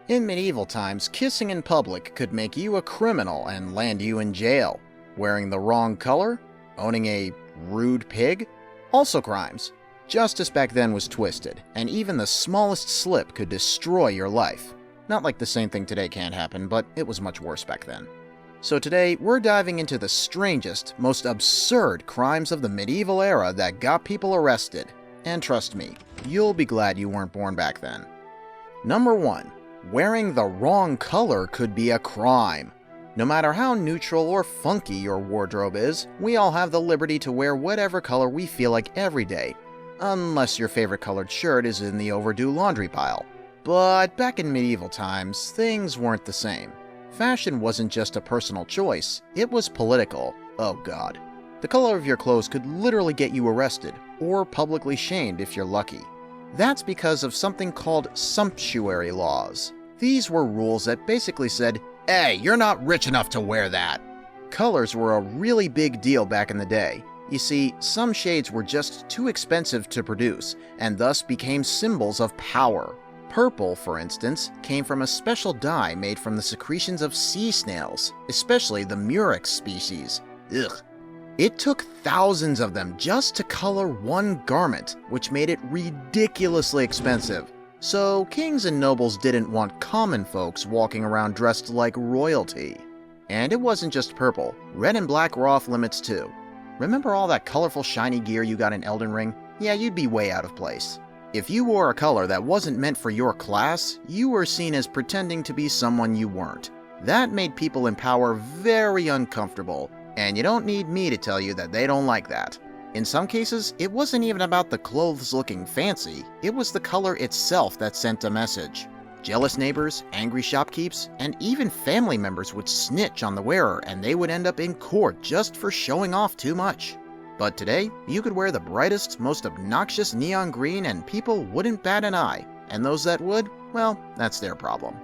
In medieval times, kissing in public could make you a criminal and land you in jail. Wearing the wrong color? Owning a rude pig? Also crimes. Justice back then was twisted, and even the smallest slip could destroy your life. Not like the same thing today can't happen, but it was much worse back then. So today, we're diving into the strangest, most absurd crimes of the medieval era that got people arrested. And trust me, you'll be glad you weren't born back then. Number 1. Wearing the wrong color could be a crime. No matter how neutral or funky your wardrobe is, we all have the liberty to wear whatever color we feel like every day. Unless your favorite colored shirt is in the overdue laundry pile. But back in medieval times, things weren't the same. Fashion wasn't just a personal choice, it was political. Oh god. The color of your clothes could literally get you arrested, or publicly shamed if you're lucky. That's because of something called sumptuary laws. These were rules that basically said, hey, you're not rich enough to wear that. Colors were a really big deal back in the day. You see, some shades were just too expensive to produce, and thus became symbols of power. Purple, for instance, came from a special dye made from the secretions of sea snails, especially the murex species. Ugh. It took thousands of them just to color one garment, which made it ridiculously expensive. So kings and nobles didn't want common folks walking around dressed like royalty. And it wasn't just purple. Red and black were off limits too. Remember all that colorful shiny gear you got in Elden Ring? Yeah, you'd be way out of place. If you wore a color that wasn't meant for your class, you were seen as pretending to be someone you weren't. That made people in power very uncomfortable, and you don't need me to tell you that they don't like that. In some cases, it wasn't even about the clothes looking fancy, it was the color itself that sent a message. Jealous neighbors, angry shopkeepers, and even family members would snitch on the wearer and they would end up in court just for showing off too much. But today, you could wear the brightest, most obnoxious neon green and people wouldn't bat an eye, and those that would, well, that's their problem.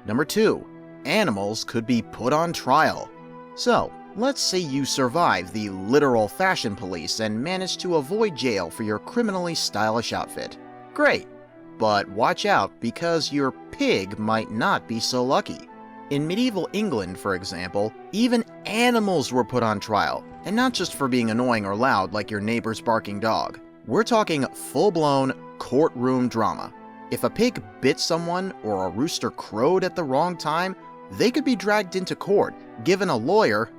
Number 2. Animals could be put on trial. So, let's say you survive the literal fashion police and manage to avoid jail for your criminally stylish outfit. Great! But watch out, because your pig might not be so lucky. In medieval England, for example, even animals were put on trial, and not just for being annoying or loud like your neighbor's barking dog. We're talking full-blown courtroom drama. If a pig bit someone or a rooster crowed at the wrong time, they could be dragged into court, given a lawyer,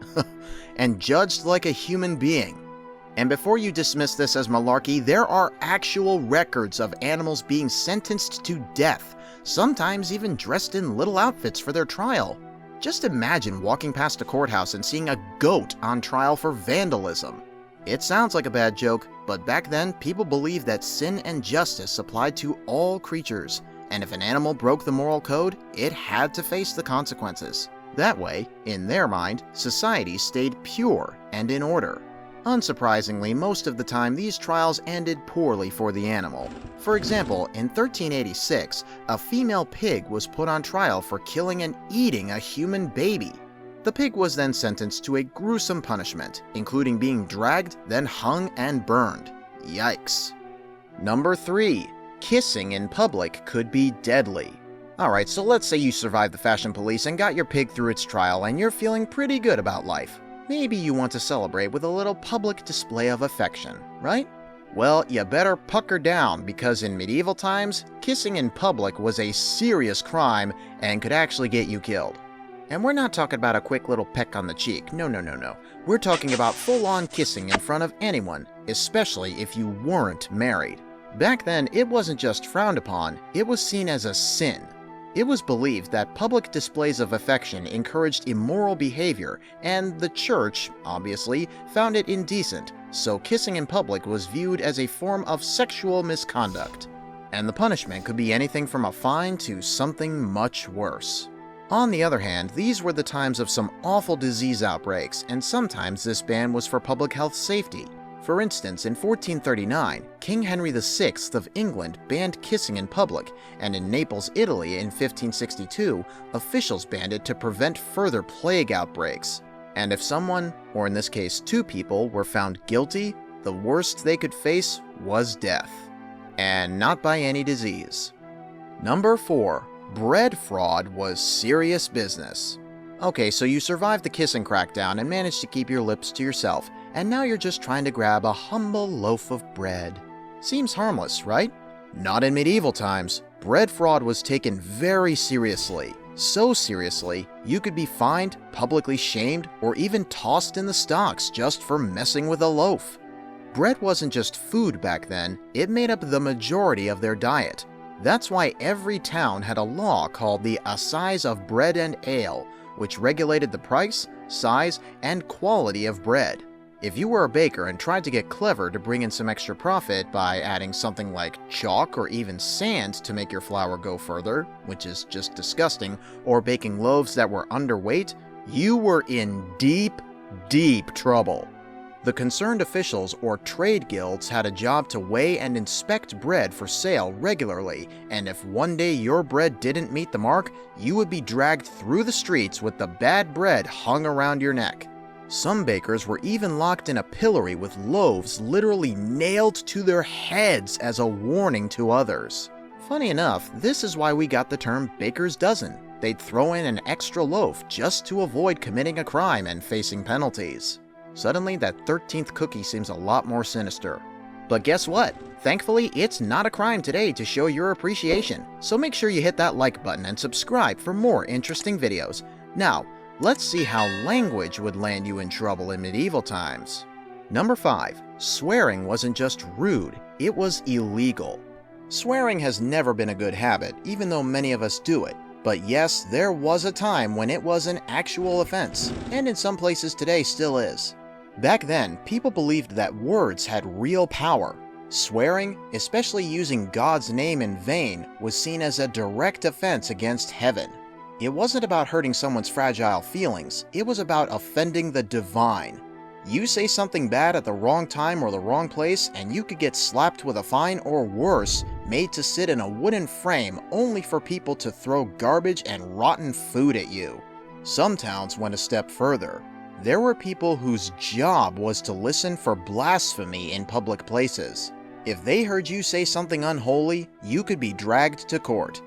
and judged like a human being. And before you dismiss this as malarkey, there are actual records of animals being sentenced to death, sometimes even dressed in little outfits for their trial. Just imagine walking past a courthouse and seeing a goat on trial for vandalism. It sounds like a bad joke, but back then people believed that sin and justice applied to all creatures, and if an animal broke the moral code, it had to face the consequences. That way, in their mind, society stayed pure and in order. Unsurprisingly, most of the time these trials ended poorly for the animal. For example, in 1386, a female pig was put on trial for killing and eating a human baby. The pig was then sentenced to a gruesome punishment, including being dragged, then hung and burned. Yikes. Number 3. Kissing in public could be deadly. Alright, so let's say you survived the fashion police and got your pig through its trial and you're feeling pretty good about life. Maybe you want to celebrate with a little public display of affection, right? Well, you better pucker down, because in medieval times, kissing in public was a serious crime and could actually get you killed. And we're not talking about a quick little peck on the cheek, no. We're talking about full-on kissing in front of anyone, especially if you weren't married. Back then, it wasn't just frowned upon, it was seen as a sin. It was believed that public displays of affection encouraged immoral behavior, and the church, obviously, found it indecent, so kissing in public was viewed as a form of sexual misconduct. And the punishment could be anything from a fine to something much worse. On the other hand, these were the times of some awful disease outbreaks, and sometimes this ban was for public health safety. For instance, in 1439, King Henry VI of England banned kissing in public, and in Naples, Italy in 1562, officials banned it to prevent further plague outbreaks. And if someone, or in this case 2 people, were found guilty, the worst they could face was death. And not by any disease. Number 4. Bread fraud was serious business. Okay, so you survived the kissing crackdown and managed to keep your lips to yourself, and now you're just trying to grab a humble loaf of bread. Seems harmless, right? Not in medieval times. Bread fraud was taken very seriously. So seriously, you could be fined, publicly shamed, or even tossed in the stocks just for messing with a loaf. Bread wasn't just food back then, it made up the majority of their diet. That's why every town had a law called the Assize of Bread and Ale, which regulated the price, size, and quality of bread. If you were a baker and tried to get clever to bring in some extra profit by adding something like chalk or even sand to make your flour go further, which is just disgusting, or baking loaves that were underweight, you were in deep, deep trouble. The concerned officials or trade guilds had a job to weigh and inspect bread for sale regularly, and if one day your bread didn't meet the mark, you would be dragged through the streets with the bad bread hung around your neck. Some bakers were even locked in a pillory with loaves literally nailed to their heads as a warning to others. Funny enough, this is why we got the term baker's dozen. They'd throw in an extra loaf just to avoid committing a crime and facing penalties. Suddenly, that 13th cookie seems a lot more sinister. But guess what? Thankfully, it's not a crime today to show your appreciation, so make sure you hit that like button and subscribe for more interesting videos. Now, let's see how language would land you in trouble in medieval times. Number 5. Swearing wasn't just rude, it was illegal. Swearing has never been a good habit, even though many of us do it. But yes, there was a time when it was an actual offense, and in some places today still is. Back then, people believed that words had real power. Swearing, especially using God's name in vain, was seen as a direct offense against heaven. It wasn't about hurting someone's fragile feelings, it was about offending the divine. You say something bad at the wrong time or the wrong place, and you could get slapped with a fine or worse, made to sit in a wooden frame only for people to throw garbage and rotten food at you. Some towns went a step further. There were people whose job was to listen for blasphemy in public places. If they heard you say something unholy, you could be dragged to court.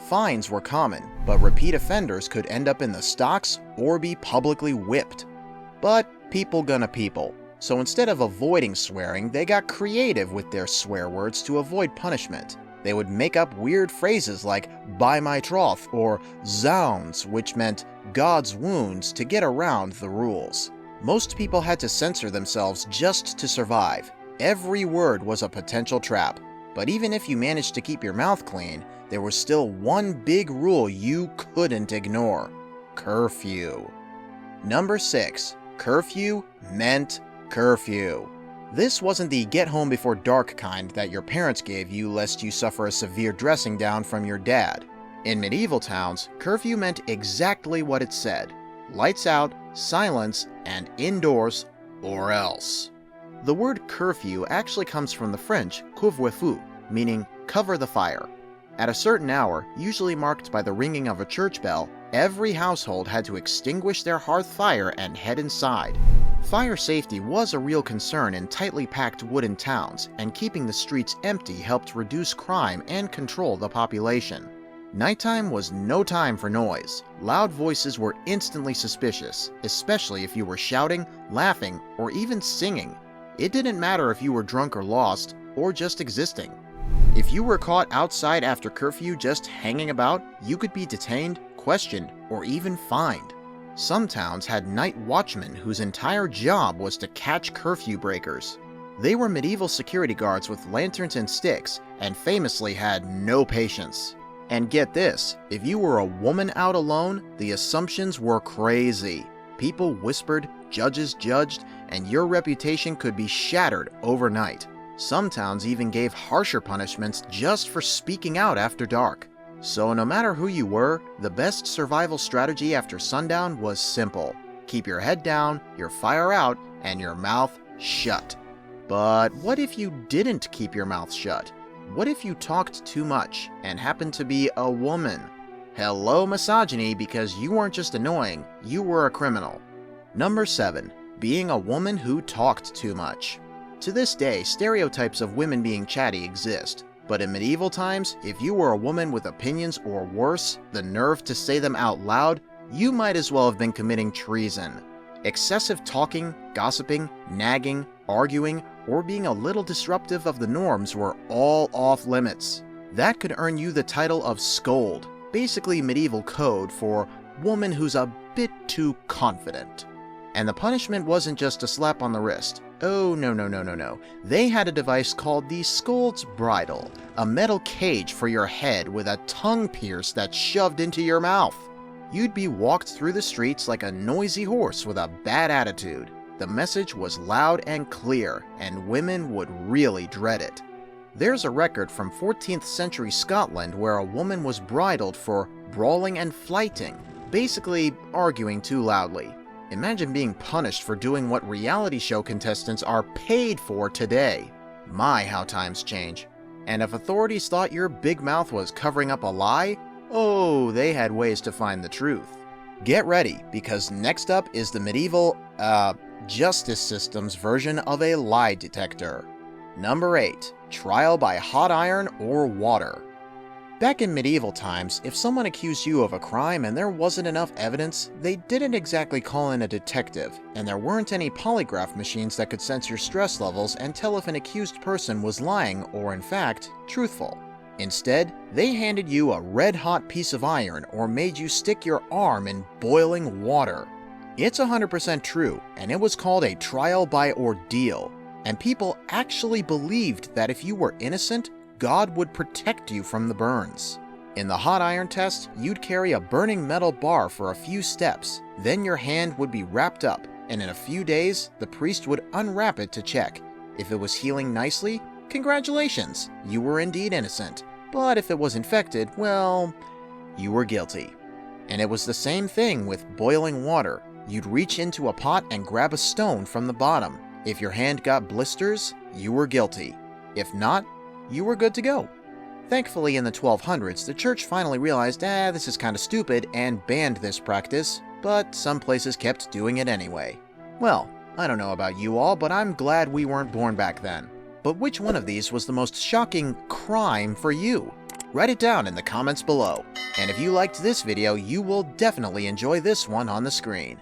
Fines were common, but repeat offenders could end up in the stocks or be publicly whipped. But people gonna people. So instead of avoiding swearing, they got creative with their swear words to avoid punishment. They would make up weird phrases like "by my troth" or "zounds," which meant God's wounds, to get around the rules. Most people had to censor themselves just to survive. Every word was a potential trap. But even if you managed to keep your mouth clean, there was still one big rule you couldn't ignore: curfew. Number 6. Curfew meant curfew. This wasn't the get home before dark kind that your parents gave you lest you suffer a severe dressing down from your dad. In medieval towns, curfew meant exactly what it said: lights out, silence, and indoors, or else. The word curfew actually comes from the French couvre-feu, meaning cover the fire. At a certain hour, usually marked by the ringing of a church bell, every household had to extinguish their hearth fire and head inside. Fire safety was a real concern in tightly packed wooden towns, and keeping the streets empty helped reduce crime and control the population. Nighttime was no time for noise. Loud voices were instantly suspicious, especially if you were shouting, laughing, or even singing. It didn't matter if you were drunk or lost, or just existing. If you were caught outside after curfew just hanging about, you could be detained, questioned, or even fined. Some towns had night watchmen whose entire job was to catch curfew breakers. They were medieval security guards with lanterns and sticks, and famously had no patience. And get this, if you were a woman out alone, the assumptions were crazy. People whispered, judges judged, and your reputation could be shattered overnight. Some towns even gave harsher punishments just for speaking out after dark. So no matter who you were, the best survival strategy after sundown was simple: keep your head down, your fire out, and your mouth shut. But what if you didn't keep your mouth shut? What if you talked too much and happened to be a woman? Hello misogyny, because you weren't just annoying, you were a criminal. Number 7. Being a woman who talked too much. To this day, stereotypes of women being chatty exist. But in medieval times, if you were a woman with opinions or worse, the nerve to say them out loud, you might as well have been committing treason. Excessive talking, gossiping, nagging, arguing, or being a little disruptive of the norms were all off limits. That could earn you the title of scold, basically medieval code for woman who's a bit too confident. And the punishment wasn't just a slap on the wrist. Oh, no. They had a device called the scold's bridle, a metal cage for your head with a tongue pierce that's shoved into your mouth. You'd be walked through the streets like a noisy horse with a bad attitude. The message was loud and clear, and women would really dread it. There's a record from 14th century Scotland where a woman was bridled for brawling and flyting, basically arguing too loudly. Imagine being punished for doing what reality show contestants are paid for today. My, how times change. And if authorities thought your big mouth was covering up a lie, oh, they had ways to find the truth. Get ready, because next up is the medieval, justice system's version of a lie detector. Number 8. Trial by hot iron or water. Back in medieval times, if someone accused you of a crime and there wasn't enough evidence, they didn't exactly call in a detective, and there weren't any polygraph machines that could sense your stress levels and tell if an accused person was lying or, in fact, truthful. Instead, they handed you a red-hot piece of iron or made you stick your arm in boiling water. It's 100% true, and it was called a trial by ordeal, and people actually believed that if you were innocent, God would protect you from the burns. In the hot iron test, you'd carry a burning metal bar for a few steps, then your hand would be wrapped up, and in a few days, the priest would unwrap it to check. If it was healing nicely, congratulations, you were indeed innocent. But if it was infected, well, you were guilty. And it was the same thing with boiling water. You'd reach into a pot and grab a stone from the bottom. If your hand got blisters, you were guilty. If not, you were good to go. Thankfully, in the 1200s, the church finally realized, this is kind of stupid, and banned this practice, but some places kept doing it anyway. Well, I don't know about you all, but I'm glad we weren't born back then. But which one of these was the most shocking crime for you? Write it down in the comments below. And if you liked this video, you will definitely enjoy this one on the screen.